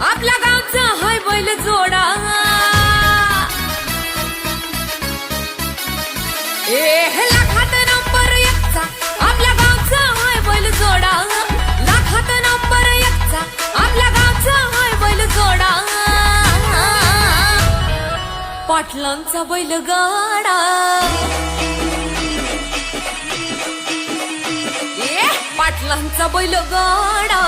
आपल्या गावचा हाय बैल जोडा लाखात नंबर एकचा आपल्या गावचा हाय बैल जोडा लाखात नंबर एकचा आपल्या गावचा हाय बैल जोडा पाटलांचा बैलगाडा पाटलांचा बैलगाडा